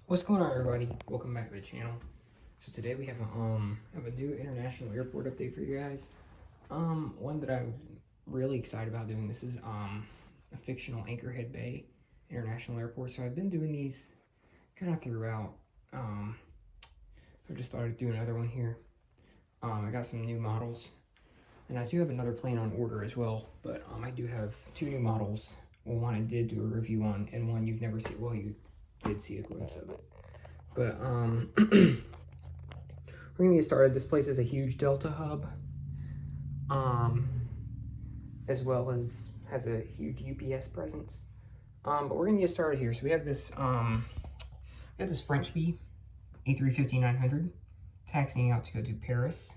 What's going on, everybody? Welcome back to the channel. So today we have a new international airport update for you guys. One that I'm really excited about doing. This is a fictional Anchorhead Bay International Airport. So I've been doing these kind of throughout. So I just thought I'd do another one here. I got some new models, and I do have another plane on order as well. But I do have two new models. Well, one I did do a review on, and one you've never seen. Well, you did see a glimpse of it. But we're gonna get started. This place is a huge Delta hub, as well as has a huge UPS presence. But we're gonna get started here. So we have this French bee, A350-900, taxiing out to go to Paris.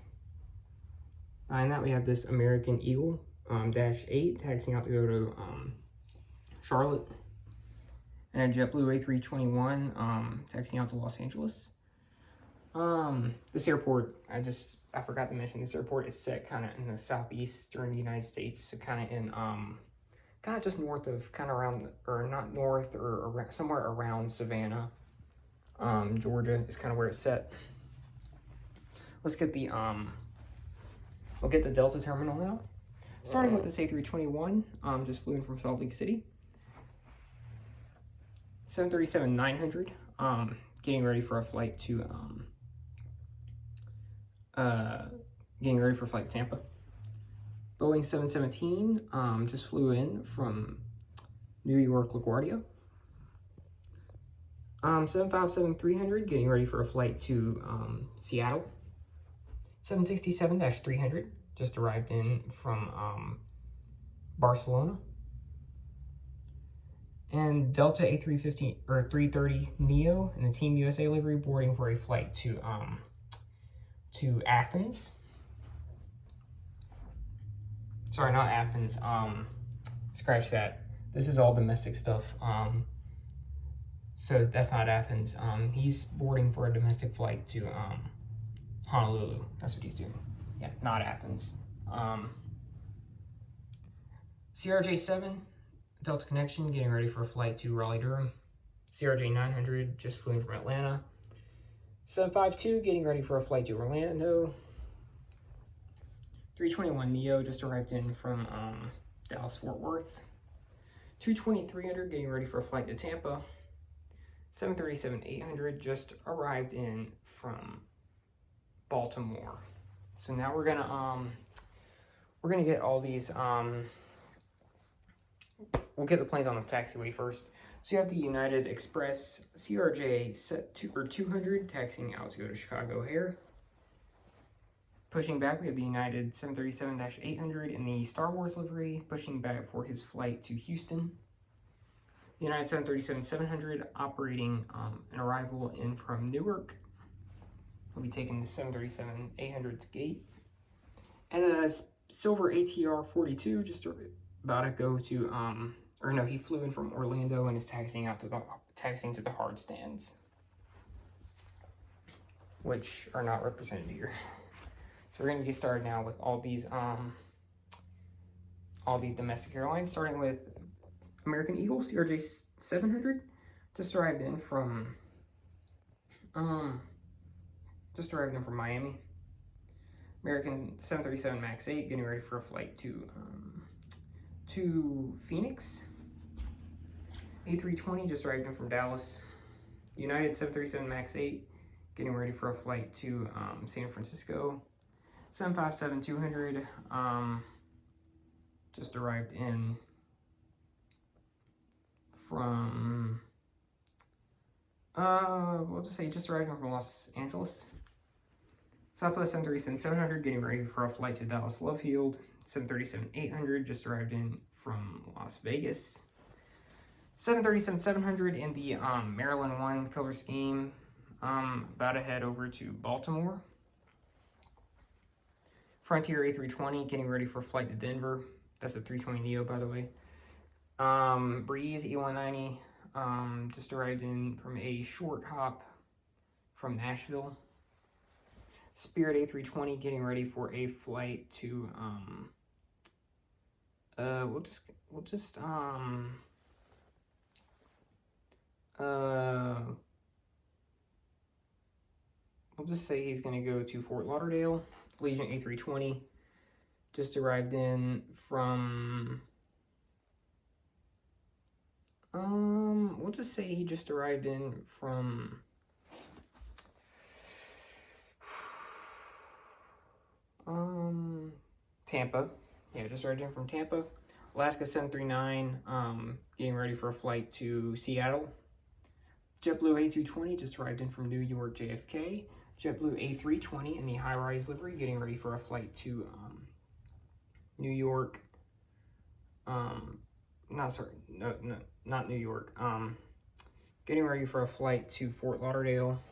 And that we have this American Eagle, Dash 8, taxiing out to go to Charlotte. And a JetBlue A321, taxiing out to Los Angeles. This airport, I forgot to mention, this airport is set kind of in the southeastern United States, so kind of in, kind of just north of, kind of around, or not north, or around, somewhere around Savannah, Georgia is kind of where it's set. Let's get the, we'll get the Delta terminal now. Starting with this A321, just flew in from Salt Lake City. 737-900, getting ready for a flight to, getting ready for flight to Tampa. Boeing 717 just flew in from New York LaGuardia. 757-300 getting ready for a flight to Seattle. 767-300 just arrived in from Barcelona. And Delta A350 or 330 Neo and the Team USA livery boarding for a flight to Athens. Sorry, not Athens. Scratch that. This is all domestic stuff. So that's not Athens. He's boarding for a domestic flight to Honolulu. That's what he's doing. Yeah, not Athens. CRJ7 Delta Connection getting ready for a flight to Raleigh-Durham. CRJ 900 just flew in from Atlanta. 752 getting ready for a flight to Orlando. 321 Neo just arrived in from Dallas-Fort Worth. 220-300 getting ready for a flight to Tampa. 737-800 just arrived in from Baltimore. So now we're gonna get all these we'll get the planes on the taxiway first. So you have the United Express CRJ 200 taxiing out to go to Chicago O'Hare. Pushing back, we have the United 737-800 in the Star Wars livery, pushing back for his flight to Houston. The United 737-700 operating an arrival in from Newark. We'll be taking the 737-800's gate. And a silver ATR 42 just about to go to, or no, he flew in from Orlando and is taxiing to the hard stands, which are not represented here. So we're going to get started now with all these domestic airlines, starting with American Eagle CRJ 700, just arrived in from Miami. American 737 MAX 8 getting ready for a flight to Phoenix. A320 just arrived in from Dallas. United 737 MAX 8 getting ready for a flight to San Francisco. 757-200 just arrived in from we'll just say just arrived in from Los Angeles. Southwest 737-700 getting ready for a flight to Dallas Love Field. 737-800 just arrived in from Las Vegas. 737-700 in the Maryland 1 color scheme, about to head over to Baltimore. Frontier A320 getting ready for a flight to Denver. That's a 320 Neo, by the way. Breeze E190 just arrived in from a short hop from Nashville. Spirit A320 getting ready for a flight to we'll just say he's going to go to Fort Lauderdale. Legion A320 just arrived in from, we'll just say he just arrived in from, Tampa. Yeah, just arrived in from Tampa. Alaska 739, getting ready for a flight to Seattle. JetBlue A220 just arrived in from New York JFK. JetBlue A320 in the high-rise livery, getting ready for a flight to New York. Not New York. Getting ready for a flight to Fort Lauderdale.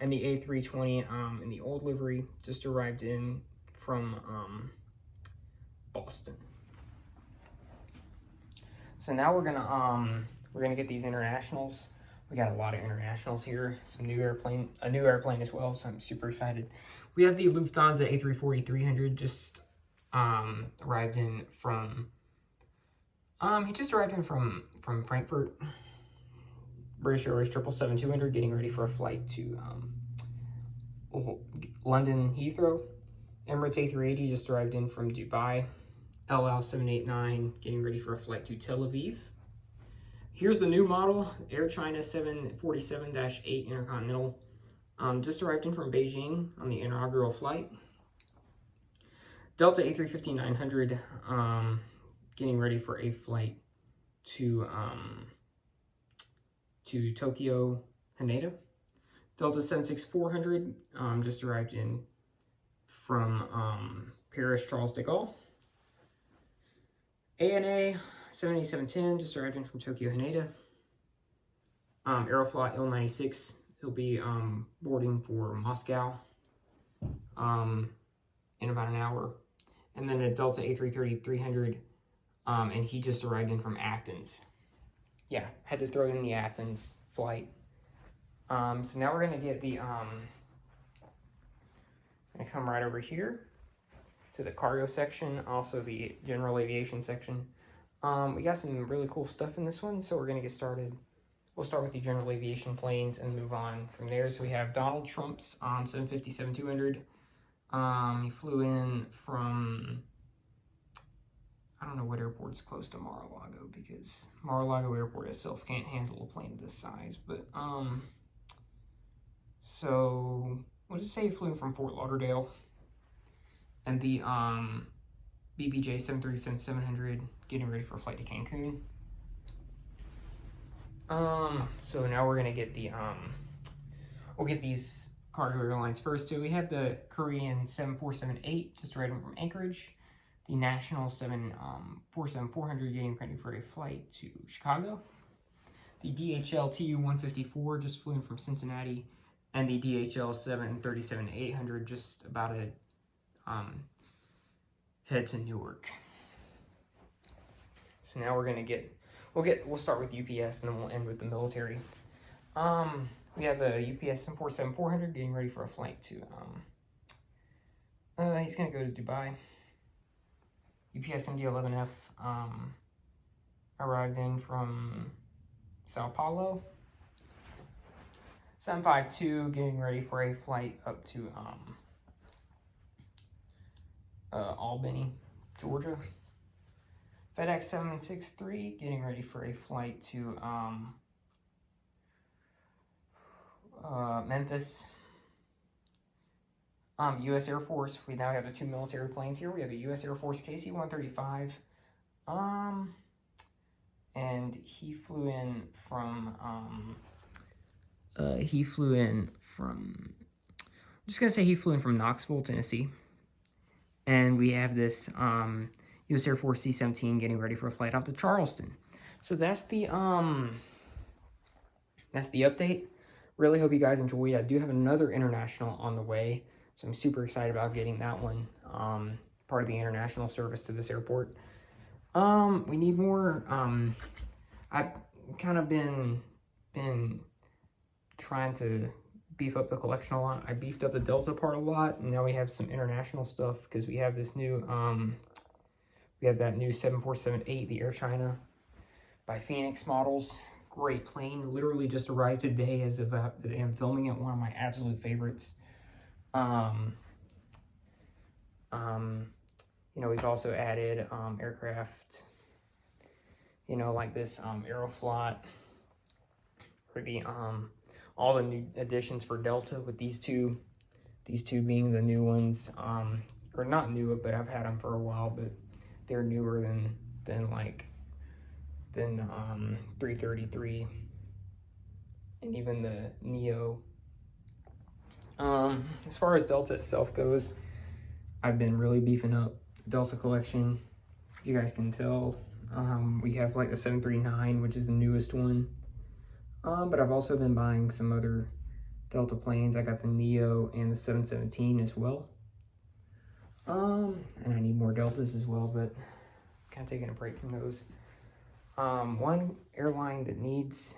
And the A320 in the old livery just arrived in from Boston. So now we're gonna get these internationals. We got a lot of internationals here. A new airplane as well. So I'm super excited. We have the Lufthansa A340-300 just arrived in from. He just arrived in from Frankfurt. British Airways 777-200, getting ready for a flight to London Heathrow. Emirates A380 just arrived in from Dubai. LL 789 getting ready for a flight to Tel Aviv. Here's the new model, Air China 747-8 Intercontinental. Just arrived in from Beijing on the inaugural flight. Delta A350-900 getting ready for a flight to Tokyo Haneda. Delta 76400 just arrived in from Paris Charles de Gaulle. ANA 78710 just arrived in from Tokyo Haneda. Aeroflot Il-96, he'll be boarding for Moscow in about an hour. And then a Delta A330-300, and he just arrived in from Athens. Yeah, had to throw in the Athens flight. So now we're gonna get the, gonna come right over here to the cargo section, also the general aviation section. We got some really cool stuff in this one, so we're gonna get started. We'll start with the general aviation planes and move on from there. So we have Donald Trump's 757-200. He flew in from, I don't know what airport's close to Mar-a-Lago, because Mar-a-Lago airport itself can't handle a plane this size, but so we'll just say he flew in from Fort Lauderdale. And the BBJ 737-700 getting ready for a flight to Cancun. So now we're gonna get the we'll get these cargo airlines first. So we have the Korean 7478 just arrived from Anchorage. The National 747-400 getting ready for a flight to Chicago. The DHL TU-154 just flew in from Cincinnati, and the DHL 737-800 just about to head to Newark. So now we're gonna we'll start with UPS and then we'll end with the military. We have a UPS 747-400 getting ready for a flight to he's gonna go to Dubai. UPS MD-11F arrived in from Sao Paulo. 752 getting ready for a flight up to Albany, Georgia. FedEx 763 getting ready for a flight to Memphis. U.S. Air Force, we now have the two military planes here. We have a U.S. Air Force KC-135, and he flew in from, I'm just gonna say he flew in from Knoxville, Tennessee. And we have this U.S. Air Force C-17 getting ready for a flight out to Charleston. So that's the update. Really hope you guys enjoyed. I do have another international on the way, so I'm super excited about getting that one, part of the international service to this airport. We need more. I've kind of been trying to beef up the collection a lot. I beefed up the Delta part a lot, and now we have some international stuff because we have this new, we have that new 747-8, the Air China by Phoenix models. Great plane, literally just arrived today as of I'm filming it, one of my absolute favorites. You know, we've also added aircraft, you know, like this Aeroflot, or the all the new additions for Delta, with these two being the new ones, or not new, but I've had them for a while, but they're newer than 333 and even the Neo. As far as Delta itself goes, I've been really beefing up the Delta collection. You guys can tell, we have like the 739, which is the newest one. But I've also been buying some other Delta planes. I got the Neo and the 717 as well. And I need more Deltas as well, but kind of taking a break from those. One airline that needs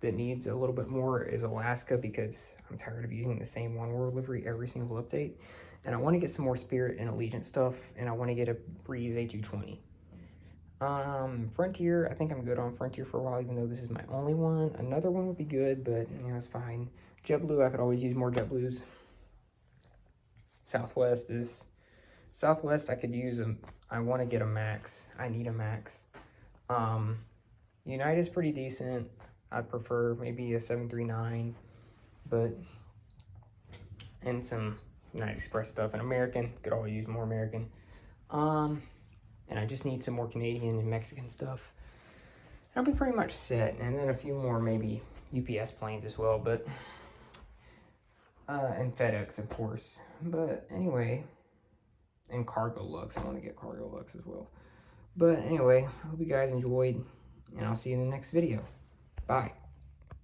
a little bit more is Alaska, because I'm tired of using the same One World livery every single update. And I want to get some more Spirit and Allegiant stuff, and I want to get a Breeze A220. Frontier, I think I'm good on Frontier for a while, even though this is my only one. Another one would be good, but you know, it's fine. JetBlue, I could always use more JetBlues. Southwest, I could use them. I want to get a Max. I need a Max. United's pretty decent. I'd prefer maybe a 739, and some United Express stuff. And American, could always use more American. And I just need some more Canadian and Mexican stuff. And I'll be pretty much set. And then a few more maybe UPS planes as well, but and FedEx, of course. But anyway, and Cargo Lux. I want to get Cargo Lux as well. But anyway, I hope you guys enjoyed, and I'll see you in the next video. Bye.